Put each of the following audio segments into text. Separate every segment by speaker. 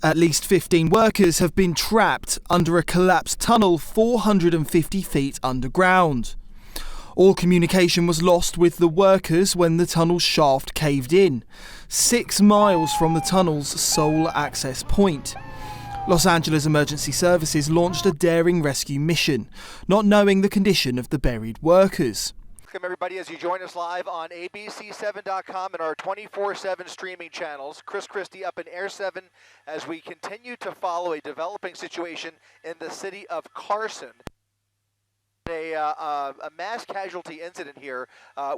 Speaker 1: At least 15 workers have been trapped under a collapsed tunnel 450 feet underground. All communication was lost with the workers when the tunnel shaft caved in, 6 miles from the tunnel's sole access point. Los Angeles Emergency Services launched a daring rescue mission, not knowing the condition of the buried workers.
Speaker 2: Welcome everybody as you join us live on ABC7.com and our 24/7 streaming channels. Chris Christie up in Air 7 as we continue to follow a developing situation in the city of Carson. A mass casualty incident here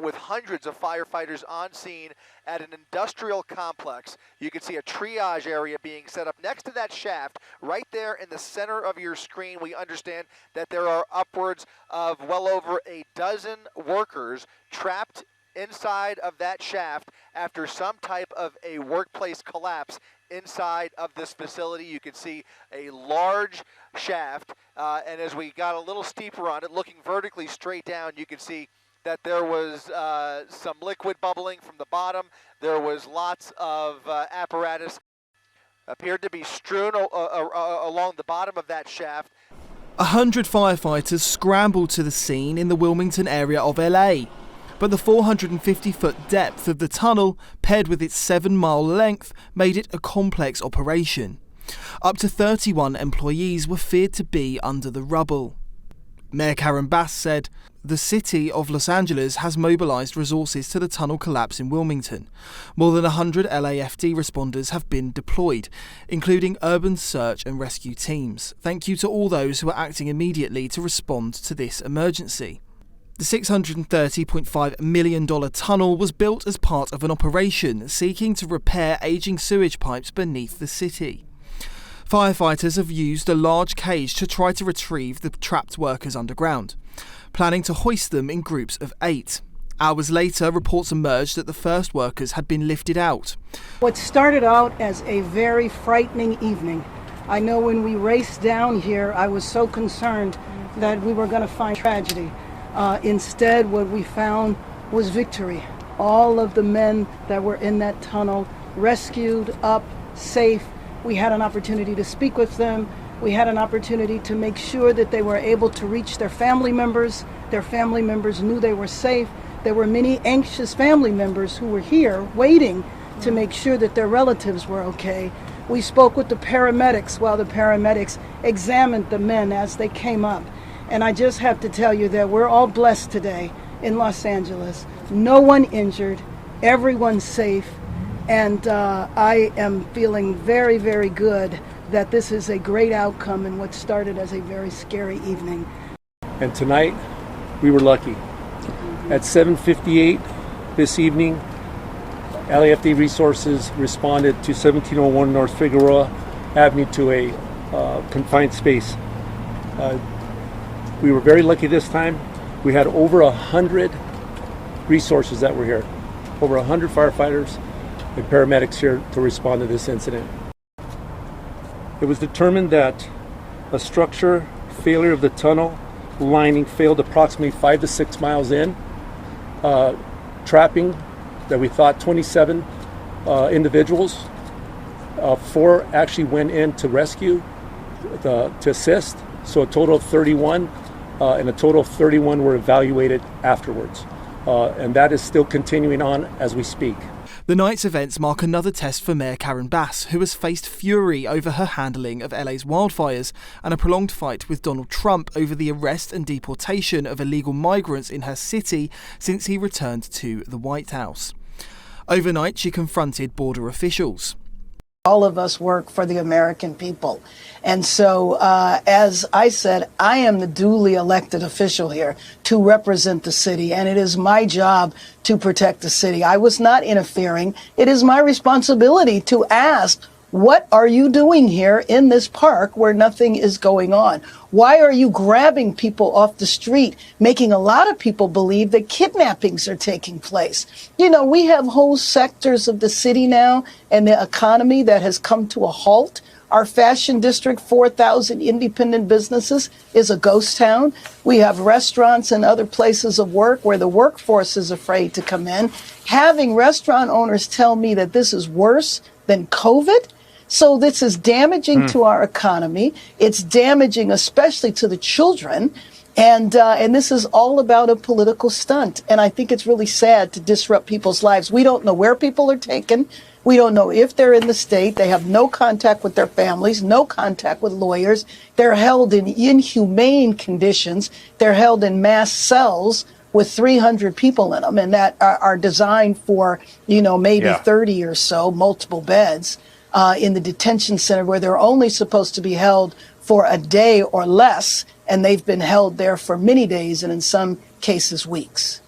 Speaker 2: with hundreds of firefighters on scene at an industrial complex. You can see a triage area being set up next to that shaft right there in the center of your screen. We understand that there are upwards of well over a dozen workers trapped inside of that shaft after some type of a workplace collapse inside of this facility. You can see a large shaft, and as we got a little steeper on it, looking vertically straight down, you can see that there was some liquid bubbling from the bottom. There was lots of apparatus appeared to be strewn along the bottom of that shaft.
Speaker 1: 100 firefighters scrambled to the scene in the Wilmington area of LA. But the 450-foot depth of the tunnel, paired with its 7-mile length, made it a complex operation. Up to 31 employees were feared to be under the rubble. Mayor Karen Bass said, "The city of Los Angeles has mobilized resources to the tunnel collapse in Wilmington. More than 100 LAFD responders have been deployed, including urban search and rescue teams. Thank you to all those who are acting immediately to respond to this emergency." The $630.5 million tunnel was built as part of an operation seeking to repair aging sewage pipes beneath the city. Firefighters have used a large cage to try to retrieve the trapped workers underground, planning to hoist them in groups of 8. Hours later, reports emerged that the first workers had been lifted out.
Speaker 3: What started out as a very frightening evening. I know when we raced down here, I was so concerned that we were going to find tragedy. Instead, what we found was victory. All of the men that were in that tunnel rescued, up, safe. We had an opportunity to speak with them. We had an opportunity to make sure that they were able to reach their family members. Their family members knew they were safe. There were many anxious family members who were here waiting to make sure that their relatives were okay. We spoke with the paramedics while the paramedics examined the men as they came up. And I just have to tell you that we're all blessed today in Los Angeles. No one injured, everyone's safe, and I am feeling very, very good that this is a great outcome in what started as a very scary evening.
Speaker 4: And tonight, we were lucky. At 7:58 this evening, LAFD Resources responded to 1701 North Figueroa Avenue to a confined space. We were very lucky this time. We had over 100 resources that were here, over 100 firefighters and paramedics here to respond to this incident. It was determined that a structure failure of the tunnel lining failed approximately 5 to 6 miles in, trapping that we thought 27 individuals. 4 actually went in to rescue, to assist, so a total of 31. And a total of 31 were evaluated afterwards. And that is still continuing on as we speak.
Speaker 1: The night's events mark another test for Mayor Karen Bass, who has faced fury over her handling of LA's wildfires and a prolonged fight with Donald Trump over the arrest and deportation of illegal migrants in her city since he returned to the White House. Overnight, she confronted border officials.
Speaker 3: All of us work for the American people. And so, as I said, I am the duly elected official here to represent the city, and it is my job to protect the city. I was not interfering. It is my responsibility to ask, what are you doing here in this park where nothing is going on? Why are you grabbing people off the street, making a lot of people believe that kidnappings are taking place? You know, we have whole sectors of the city now and the economy that has come to a halt. Our fashion district, 4,000 independent businesses, is a ghost town. We have restaurants and other places of work where the workforce is afraid to come in. Having restaurant owners tell me that this is worse than COVID, So this is damaging to our economy. It's damaging especially to the children. And this is all about a political stunt. And I think it's really sad to disrupt people's lives. We don't know where people are taken. We don't know if they're in the state. They have no contact with their families, no contact with lawyers. They're held in inhumane conditions. They're held in mass cells with 300 people in them, and that are designed for, maybe 30 or so, multiple beds in the detention center, where they're only supposed to be held for a day or less, and they've been held there for many days and in some cases weeks.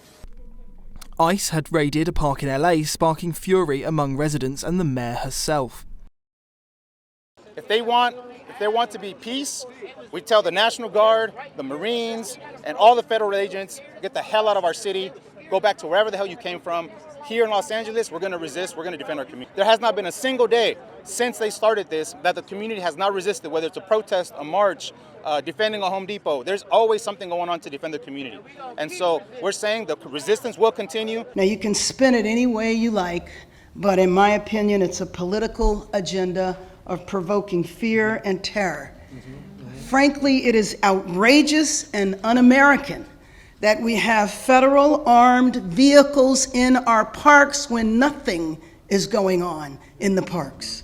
Speaker 1: ICE had raided a park in LA, sparking fury among residents and the mayor herself.
Speaker 5: If they want to be peace, we tell the National Guard, the Marines, and all the federal agents, get the hell out of our city, go back to wherever the hell you came from. Here in Los Angeles, we're going to resist, we're going to defend our community. There has not been a single day since they started this that the community has not resisted, whether it's a protest, a march, defending a Home Depot. There's always something going on to defend the community. And so we're saying the resistance will continue.
Speaker 3: Now, you can spin it any way you like, but in my opinion, it's a political agenda of provoking fear and terror. Frankly, it is outrageous and un-American that we have federal armed vehicles in our parks when nothing is going on in the parks.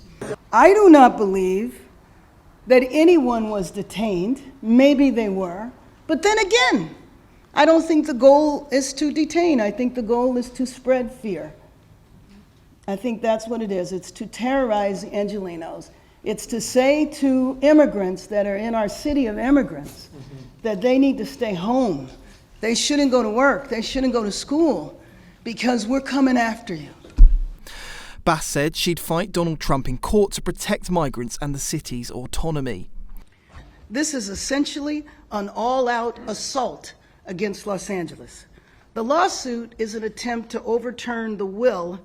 Speaker 3: I do not believe that anyone was detained. Maybe they were. But then again, I don't think the goal is to detain. I think the goal is to spread fear. I think that's what it is. It's to terrorize Angelenos. It's to say to immigrants that are in our city of immigrants that they need to stay home. They shouldn't go to work. They shouldn't go to school because we're coming after you.
Speaker 1: Bass said she'd fight Donald Trump in court to protect migrants and the city's autonomy.
Speaker 3: This is essentially an all-out assault against Los Angeles. The lawsuit is an attempt to overturn the will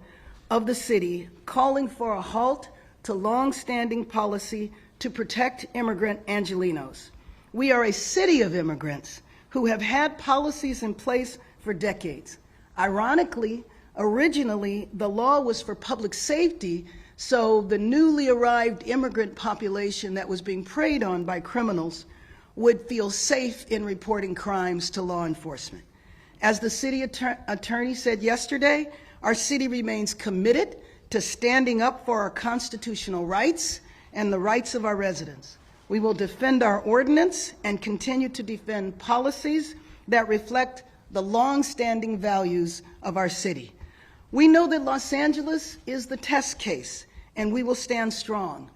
Speaker 3: of the city, calling for a halt to long-standing policy to protect immigrant Angelenos. We are a city of immigrants who have had policies in place for decades. Ironically, originally, the law was for public safety, so the newly arrived immigrant population that was being preyed on by criminals would feel safe in reporting crimes to law enforcement. As the city attorney said yesterday, our city remains committed to standing up for our constitutional rights and the rights of our residents. We will defend our ordinance and continue to defend policies that reflect the long-standing values of our city. We know that Los Angeles is the test case, and we will stand strong.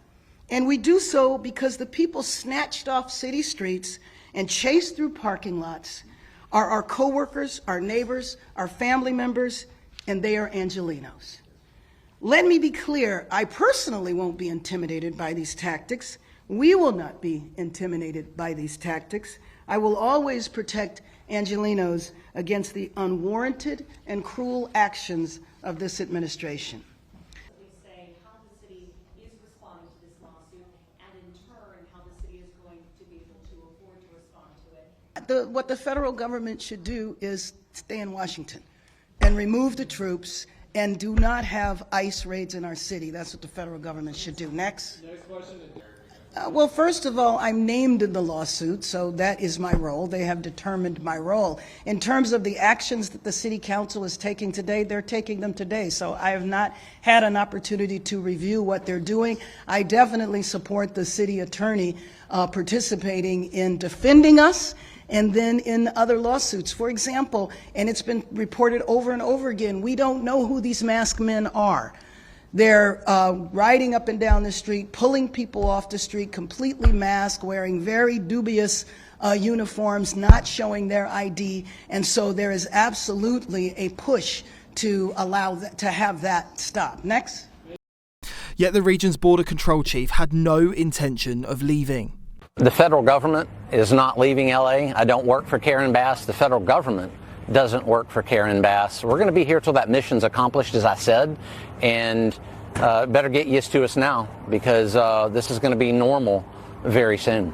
Speaker 3: And we do so because the people snatched off city streets and chased through parking lots are our coworkers, our neighbors, our family members, and they are Angelenos. Let me be clear, I personally won't be intimidated by these tactics. We will not be intimidated by these tactics. I will always protect Angelenos against the unwarranted and cruel actions of this administration.
Speaker 6: We say how the city is responding to this lawsuit, and in turn, how the city is going to be able to afford to respond to it.
Speaker 3: What the federal government should do is stay in Washington and remove the troops and do not have ICE raids in our city. That's what the federal government should do. Next. Next question. Well, first of all, I'm named in the lawsuit, so that is my role. They have determined my role. In terms of the actions that the City Council is taking today, they're taking them today. So I have not had an opportunity to review what they're doing. I definitely support the city attorney participating in defending us and then in other lawsuits. For example, and it's been reported over and over again, we don't know who these masked men are. They're riding up and down the street, pulling people off the street, completely masked, wearing very dubious uniforms, not showing their ID, and so there is absolutely a push to allow to have that stop. Next.
Speaker 1: Yet the region's border control chief had no intention of leaving.
Speaker 7: The federal government is not leaving LA. I don't work for Karen Bass. The federal government doesn't work for Karen Bass. We're going to be here till that mission's accomplished, as I said, and better get used to us now because this is going to be normal very soon.